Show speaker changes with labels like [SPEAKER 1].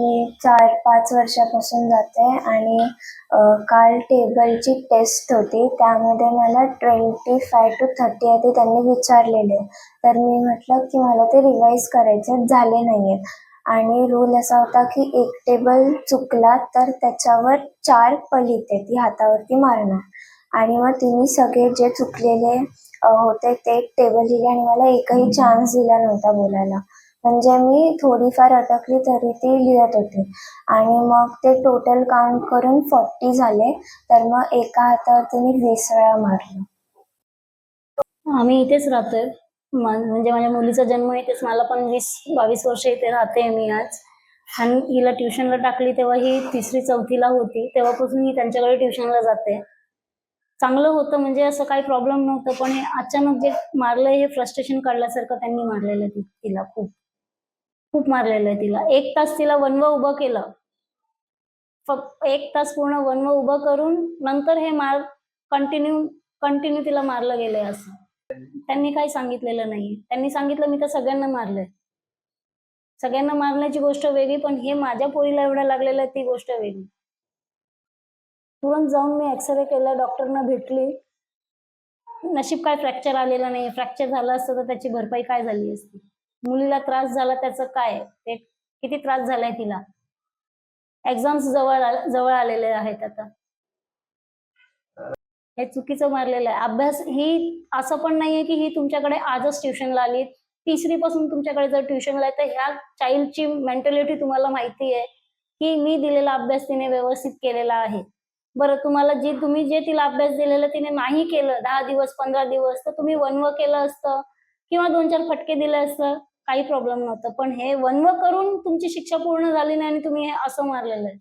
[SPEAKER 1] मी 4-5 वर्षापासून जाते आणि काल टेबलची टेस्ट होती. त्यामध्ये मला 25 to 30 आहे ते त्यांनी विचारलेले. तर मी म्हटलं की मला ते रिवाईज करायचे झाले नाहीये आणि रूल असा होता की एक टेबल चुकला तर त्याच्यावर 4 पळी ती हातावरती मारणार आणि मग तिने सगळे जे चुकलेले होते ते टेबल लिहिले आणि मला एकही चान्स दिला नव्हता बोलायला. म्हणजे मी थोडीफार अटकली तरी ती लिहत होते आणि मग ते टोटल काउंट करून 40 झाले. तर मग एका हातावर तिने 20 वेळा मारलं.
[SPEAKER 2] आम्ही इथेच राहतोय. म्हणजे माझ्या मुलीचा जन्म इथेच. मला पण 20-22 वर्ष इथे राहते मी आज. आणि हिला ट्युशनला टाकली तेव्हा ही 3री-4थीला होती. तेव्हापासून ही त्यांच्याकडे ट्युशनला जाते. चांगलं होतं, म्हणजे असं काही प्रॉब्लेम नव्हतं, पण हे अचानक जे मारलं हे फ्रस्ट्रेशन काढल्यासारखं त्यांनी मारलेलं तिला. खूप मारलेलं आहे तिला. 1 तास तिला वनवं उभं केलं. फक्त 1 तास पूर्ण वनवं उभं करून नंतर हे मार कंटिन्यू तिला मारलं गेलंय असं. त्यांनी काही सांगितलेलं नाही. त्यांनी सांगितलं मी तर सगळ्यांना मारलंय. सगळ्यांना मारण्याची गोष्ट वेगळी, पण हे माझ्या पोरीला एवढं लागलेलं आहे ती गोष्ट वेगळी. तुरंत जाऊन मी एक्सरे केला, डॉक्टरना भेटली. नशीब काय फ्रॅक्चर आलेलं नाही. फ्रॅक्चर झालं असतं तर त्याची भरपाई काय झाली असती. मुलीला त्रास झाला त्याचं काय, ते किती त्रास झालाय तिला. एक्झाम्स जवळ आलेले आहेत आता. हे चुकीचं मारलेलं आहे. अभ्यास ही असं पण नाहीये की ही तुमच्याकडे आजच ट्युशनला आली. 3री पासून तुमच्याकडे जर ट्युशनला आहे तर ह्या चाइल्डची मेंटॅलिटी तुम्हाला माहिती आहे की मी दिलेला अभ्यास तिने व्यवस्थित केलेला आहे. बरं, तुम्ही जे तिला अभ्यास दिलेला तिने नाही केलं 10 दिवस 15 दिवस, तर तुम्ही वनवं केलं असतं किंवा 2-4 फटके दिले असतं, काही प्रॉब्लेम नव्हतं. पण हे वनवं करून तुमची शिक्षा पूर्ण झाली नाही आणि तुम्ही हे असं मारलेलं आहे.